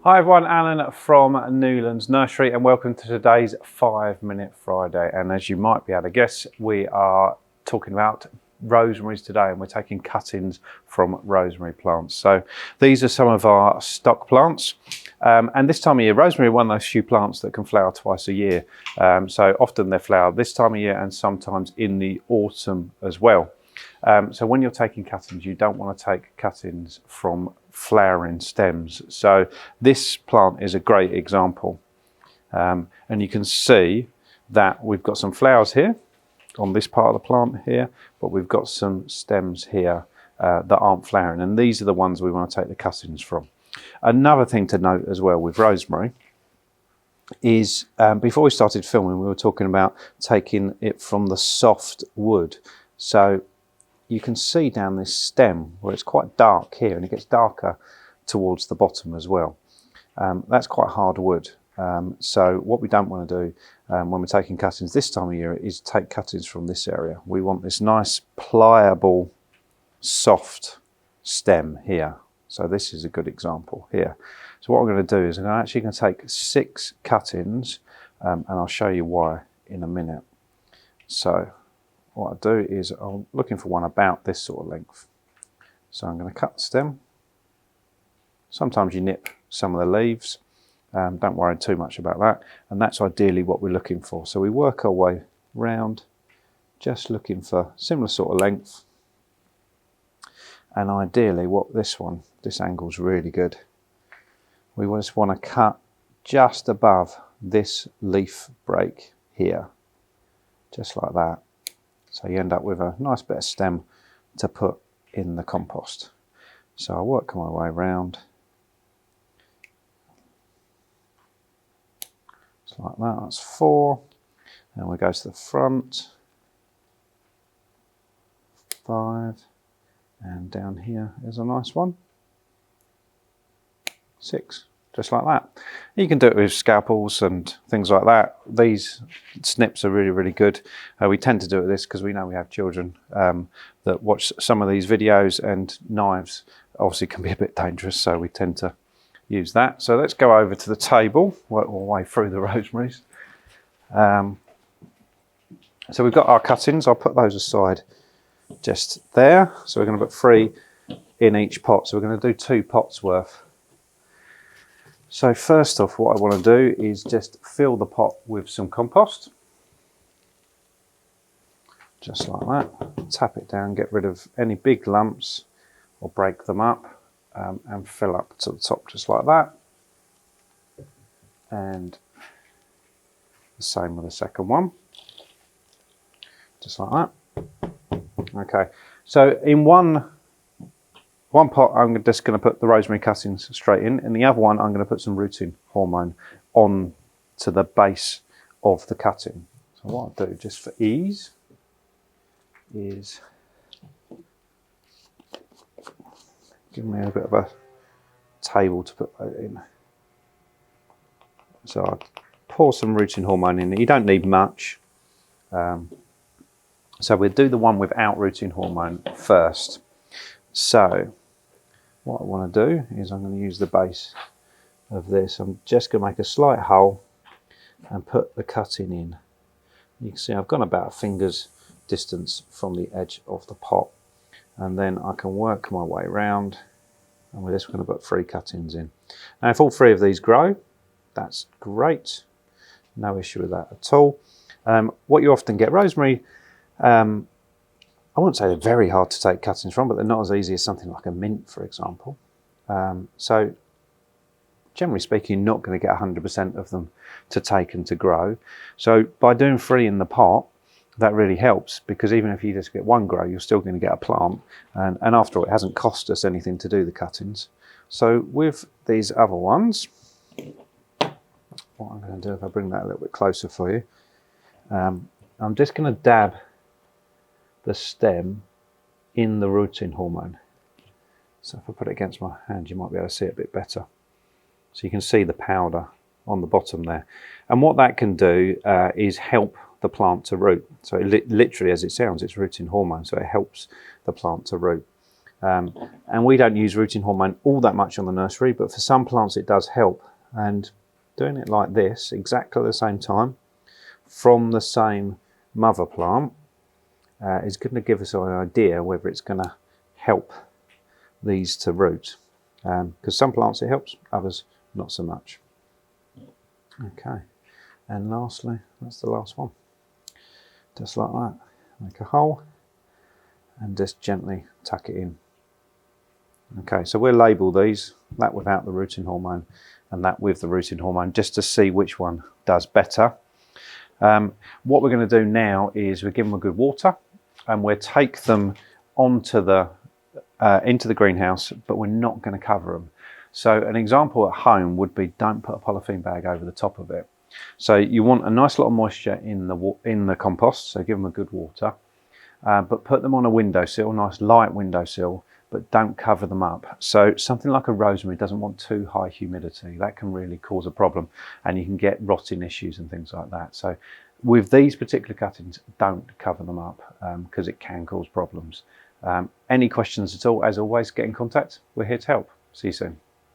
Hi everyone, Alan from Newlands Nursery and welcome to today's 5-Minute Friday. And as you might be able to guess, we are talking about rosemaries today and we're taking cuttings from rosemary plants. So these are some of our stock plants. And this time of year, rosemary is one of those few plants that can flower twice a year. So often they flower this time of year and sometimes in the autumn as well. So when you're taking cuttings, you don't want to take cuttings from flowering stems. So this plant is a great example. And you can see that we've got some flowers here on this part of the plant here, but we've got some stems here that aren't flowering. And these are the ones we want to take the cuttings from. Another thing to note as well with rosemary is before we started filming, we were talking about taking it from the soft wood. So you can see down this stem where it's quite dark here and it gets darker towards the bottom as well. That's quite hard wood. So what we don't want to do when we're taking cuttings this time of year is take cuttings from this area. We want this nice pliable soft stem here. So this is a good example here. So what I'm going to do is I'm actually going to take 6 cuttings and I'll show you why in a minute. So what I do is I'm looking for one about this sort of length. So I'm going to cut the stem. Sometimes you nip some of the leaves. Don't worry too much about that. And that's ideally what we're looking for. So we work our way round, just looking for similar sort of length. And ideally this angle's really good. We just want to cut just above this leaf break here, just like that. So you end up with a nice bit of stem to put in the compost. So I work my way around. Just like that, that's 4. And we go to the front. 5. And down here is a nice one. 6. Just like that. You can do it with scalpels and things like that. These snips are really, really good. We tend to do it with this because we know we have children that watch some of these videos, and knives obviously can be a bit dangerous, so we tend to use that. So let's go over to the table, work our way through the rosemaries. So we've got our cuttings. I'll put those aside just there. So we're going to put 3 in each pot. So we're going to do 2 pots worth. So first off, what I want to do is just fill the pot with some compost. Just like that. Tap it down, get rid of any big lumps or break them up, and fill up to the top just like that. And the same with the second one. Just like that. Okay, so in one pot, I'm just going to put the rosemary cuttings straight in. In the other one, I'm going to put some rooting hormone on to the base of the cutting. So what I'll do, just for ease, is give me a bit of a table to put that in. So I'll pour some rooting hormone in. You don't need much. So we'll do the one without rooting hormone first. So what I want to do is I'm going to use the base of this. I'm just going to make a slight hole and put the cutting in. You can see I've gone about a finger's distance from the edge of the pot, and then I can work my way around, and with this we're going to put 3 cuttings in. Now if all 3 of these grow, that's great, no issue with that at all. What you often get, rosemary, I wouldn't say they're very hard to take cuttings from, but they're not as easy as something like a mint, for example. So generally speaking, you're not going to get 100% of them to take and to grow. So by doing 3 in the pot, that really helps, because even if you just get 1 grow, you're still going to get a plant. And after all, it hasn't cost us anything to do the cuttings. So with these other ones, what I'm going to do, if I bring that a little bit closer for you, I'm just going to dab the stem in the rooting hormone. So if I put it against my hand, you might be able to see it a bit better. So you can see the powder on the bottom there. And what that can do is help the plant to root. So literally, as it sounds, it's rooting hormone, so it helps the plant to root. And we don't use rooting hormone all that much on the nursery, but for some plants it does help. And doing it like this, exactly at the same time, from the same mother plant, is going to give us an idea whether it's going to help these to root. Because some plants it helps, others not so much. Okay, and lastly, that's the last one. Just like that, make a hole and just gently tuck it in. Okay, so we'll label these, that without the rooting hormone and that with the rooting hormone, just to see which one does better. What we're going to do now is we'll give them a good water, and we'll take them onto the into the greenhouse, but we're not going to cover them. So an example at home would be, don't put a polythene bag over the top of it. So you want a nice lot of moisture in the compost, so give them a good water, but put them on a windowsill, nice light windowsill, but don't cover them up. So something like a rosemary doesn't want too high humidity. That can really cause a problem, and you can get rotting issues and things like that. So with these particular cuttings, don't cover them up because it can cause problems. Any questions at all, as always, get in contact. We're here to help. See you soon.